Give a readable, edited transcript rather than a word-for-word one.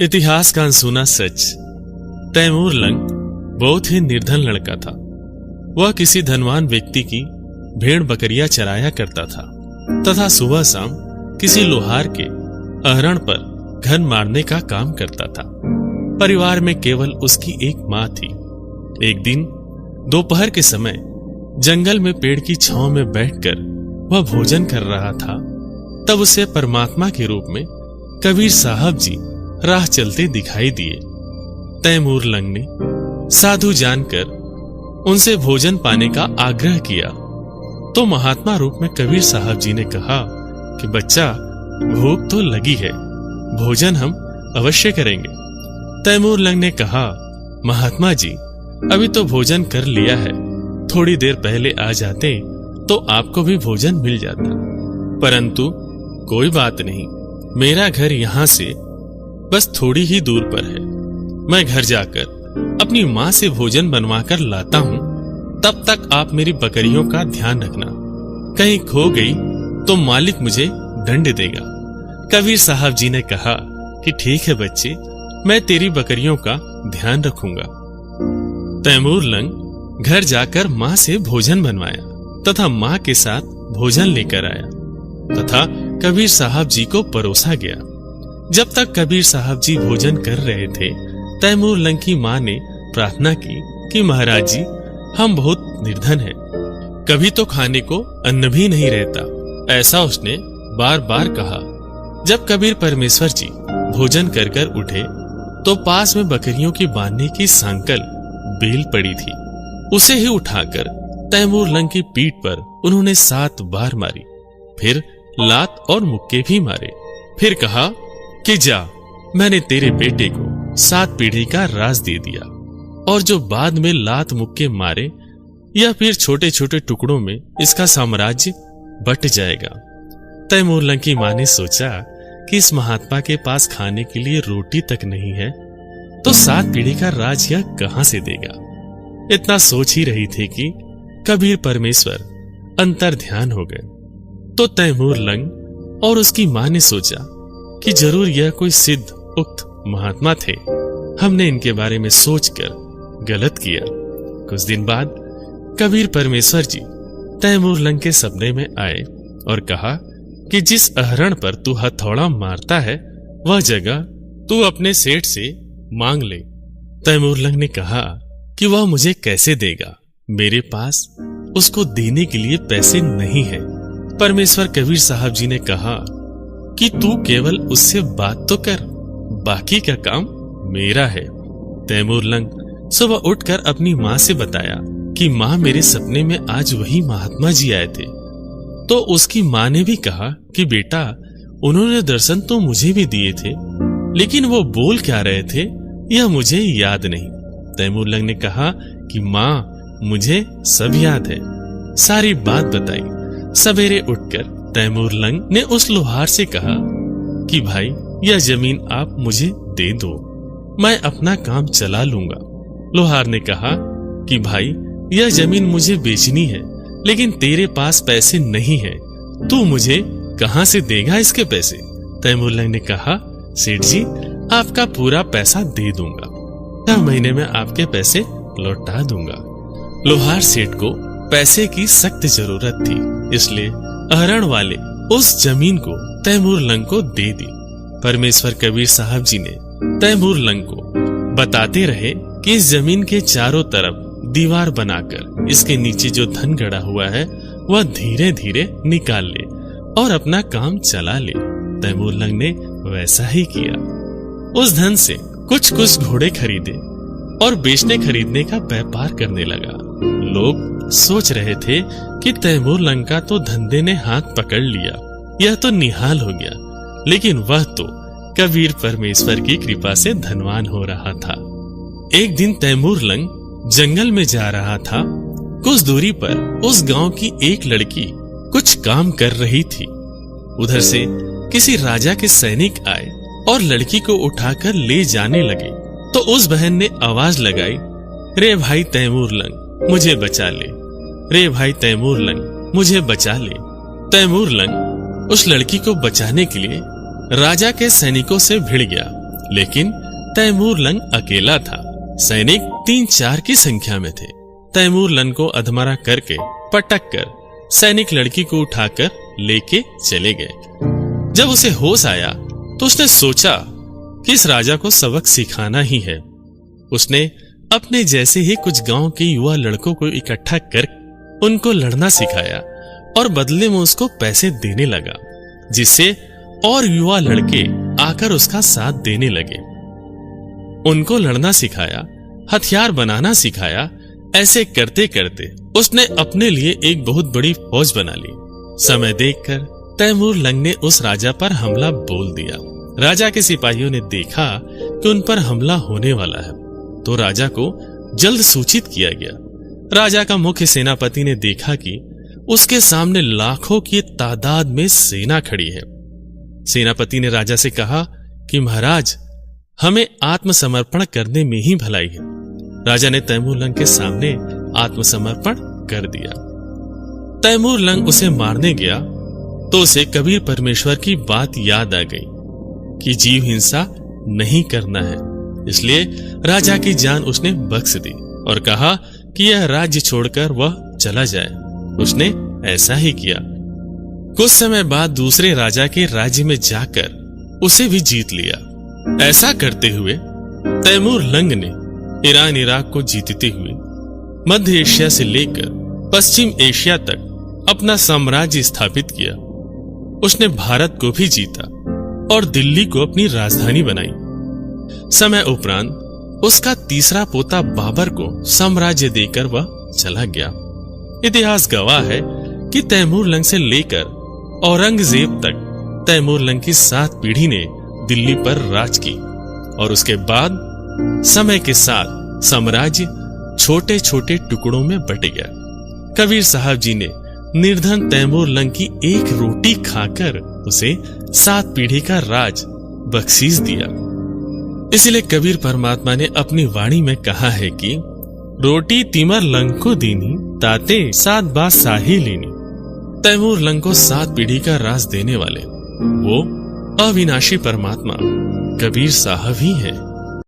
इतिहास का अनसुना सच। तैमूर लंग बहुत ही निर्धन लड़का था। वह किसी धनवान व्यक्ति की भेड़ बकरियां चराया करता था तथा सुबह शाम किसी लोहार के अहरण पर घन मारने का काम करता था। परिवार में केवल उसकी एक माँ थी। एक दिन दोपहर के समय जंगल में पेड़ की छांव में बैठकर वह भोजन कर रहा था, तब उसे परमात्मा के रूप में कबीर साहब जी राह चलते दिखाई दिए। तैमूर लंग ने साधु जानकर उनसे भोजन पाने का आग्रह किया तो महात्मा रूप में कबीर साहब जी ने कहा कि बच्चा, भूख तो लगी है, भोजन हम अवश्य करेंगे। तैमूर लंग ने कहा, महात्मा जी, अभी तो भोजन कर लिया है, थोड़ी देर पहले आ जाते तो आपको भी भोजन मिल जाता। परंतु कोई बात नहीं, मेरा घर यहाँ से बस थोड़ी ही दूर पर है। मैं घर जाकर अपनी माँ से भोजन बनवा कर लाता हूँ, तब तक आप मेरी बकरियों का ध्यान रखना। कहीं खो गई तो मालिक मुझे दंड देगा। कबीर साहब जी ने कहा कि ठीक है बच्चे, मैं तेरी बकरियों का ध्यान रखूंगा। तैमूर लंग घर जाकर माँ से भोजन बनवाया तथा माँ के साथ भोजन लेकर आया तथा कबीर साहब जी को परोसा गया। जब तक कबीर साहब जी भोजन कर रहे थे, तैमूर लंग की माँ ने प्रार्थना की कि महाराज जी, हम बहुत निर्धन हैं, कभी तो खाने को अन्न भी नहीं रहता। ऐसा उसने बार बार कहा। जब कबीर परमेश्वर जी भोजन कर कर उठे तो पास में बकरियों की बांधने की सांकल बेल पड़ी थी। उसे ही उठाकर तैमूर लंग की पीठ पर उन्होंने 7 बार मारी, फिर लात और मुक्के भी मारे। फिर कहा कि जा, मैंने तेरे बेटे को 7 पीढ़ी का राज दे दिया, और जो बाद में लात मुक्के मारे या फिर छोटे छोटे टुकड़ों में इसका साम्राज्य बट जाएगा। तैमूर लंग की मां ने सोचा कि इस महात्मा के पास खाने के लिए रोटी तक नहीं है, तो 7 पीढ़ी का राज यह कहां से देगा। इतना सोच ही रही थी कि कबीर परमेश्वर अंतर ध्यान हो गए। तो तैमूर लंग और उसकी मां ने सोचा कि जरूर यह कोई सिद्ध उक्त महात्मा थे, हमने इनके बारे में सोचकर गलत किया। कुछ दिन बाद कबीर परमेश्वर जी तैमूर लंग के सपने में आए और कहा कि जिस अहरण पर तू हथौड़ा मारता है, वह जगह तू अपने सेठ से मांग ले। तैमूर लंग ने कहा कि वह मुझे कैसे देगा, मेरे पास उसको देने के लिए पैसे नहीं है। परमेश्वर कबीर साहब जी ने कहा कि तू केवल उससे बात तो कर, बाकी का काम मेरा है। तैमूर लंग सुबह उठकर अपनी माँ से बताया कि माँ, मेरे सपने में आज वही महात्मा जी आए थे। तो उसकी माँ ने भी कहा कि बेटा, उन्होंने दर्शन तो मुझे भी दिए थे, लेकिन वो बोल क्या रहे थे यह मुझे याद नहीं। तैमूर लंग ने कहा कि माँ, मुझे सब याद है। सारी बात बताई। सवेरे उठकर तैमूर लंग ने उस लोहार से कहा कि भाई, यह जमीन आप मुझे दे दो, मैं अपना काम चला लूंगा। लोहार ने कहा कि भाई, यह जमीन मुझे बेचनी है, लेकिन तेरे पास पैसे नहीं है, तू मुझे कहां से देगा इसके पैसे। तैमूर लंग ने कहा, सेठ जी, आपका पूरा पैसा दे दूंगा, 6 महीने में आपके पैसे लौटा दूंगा। लोहार सेठ को पैसे की सख्त जरूरत थी, इसलिए अहरण वाले उस जमीन को तैमूर लंग को दे दी। परमेश्वर कबीर साहब जी ने तैमूर लंग को बताते रहे कि इस जमीन के चारों तरफ दीवार बनाकर इसके नीचे जो धन गड़ा हुआ है वह धीरे धीरे निकाल ले और अपना काम चला ले। तैमूर लंग ने वैसा ही किया। उस धन से कुछ कुछ घोड़े खरीदे और बेचने खरीदने का व्यापार करने लगा। लोग सोच रहे थे कि तैमूर लंग का तो धंधे ने हाथ पकड़ लिया, यह तो निहाल हो गया, लेकिन वह तो कबीर परमेश्वर की कृपा से धनवान हो रहा था। एक दिन तैमूर लंग जंगल में जा रहा था। कुछ दूरी पर उस गांव की एक लड़की कुछ काम कर रही थी। उधर से किसी राजा के सैनिक आए और लड़की को उठाकर ले जाने लगे। तो उस बहन ने आवाज लगाई, रे भाई तैमूर लंग, मुझे बचा ले, रे भाई तैमूर लंग, मुझे बचा ले। तैमूर लंग उस लड़की को बचाने के लिए राजा के सैनिकों से भिड़ गया लेकिन तैमूर लंग अकेला था। सैनिक 3-4 की संख्या में थे। तैमूर लंग को अधमरा करके पटक कर सैनिक लड़की को उठाकर लेके चले गए। जब उसे होश आया तो उसने सोचा कि इस राजा को सबक सिखाना ही है। उसने अपने जैसे ही कुछ गांव के युवा लड़कों को इकट्ठा कर उनको लड़ना सिखाया और बदले में उसको पैसे देने लगा, जिससे और युवा लड़के आकर उसका साथ देने लगे। उनको लड़ना सिखाया, हथियार बनाना सिखाया। ऐसे करते करते उसने अपने लिए एक बहुत बड़ी फौज बना ली। समय देखकर तैमूर लंग ने उस राजा पर हमला बोल दिया। राजा के सिपाहियों ने देखा कि उन पर हमला होने वाला है, तो राजा को जल्द सूचित किया गया। राजा का मुख्य सेनापति ने देखा कि उसके सामने लाखों की तादाद में सेना खड़ी है। सेनापति ने राजा से कहा कि महाराज, हमें आत्मसमर्पण करने में ही भलाई है। राजा ने तैमूर लंग के सामने आत्मसमर्पण कर दिया। तैमूर लंग उसे मारने गया तो उसे कबीर परमेश्वर की बात याद आ गई कि जीव हिंसा नहीं करना है। इसलिए राजा की जान उसने बख्श दी और कहा कि यह राज्य छोड़कर वह चला जाए। उसने ऐसा ही किया। कुछ समय बाद दूसरे राजा के राज्य में जाकर उसे भी जीत लिया। ऐसा करते हुए तैमूर लंग ने ईरान इराक को जीतते हुए मध्य एशिया से लेकर पश्चिम एशिया तक अपना साम्राज्य स्थापित किया। उसने भारत को भी जीता और दिल्ली को अपनी राजधानी बनाई। समय उपरांत उसका तीसरा पोता बाबर को साम्राज्य देकर वह चला गया। इतिहास गवाह है कि तैमूर लंग से लेकर औरंगजेब तक तैमूर लंग की 7 पीढ़ी ने दिल्ली पर राज की और उसके बाद समय के साथ साम्राज्य छोटे छोटे टुकड़ों में बट गया। कबीर साहब जी ने निर्धन तैमूर लंग की एक रोटी खाकर उसे 7 पीढ़ी का राज बख्शीश दिया। इसलिए कबीर परमात्मा ने अपनी वाणी में कहा है कि रोटी तिमर लंग को दीनी, ताते 7 बात साही लेनी। तैमूर लंग को 7 पीढ़ी का राज देने वाले वो अविनाशी परमात्मा कबीर साहब ही हैं।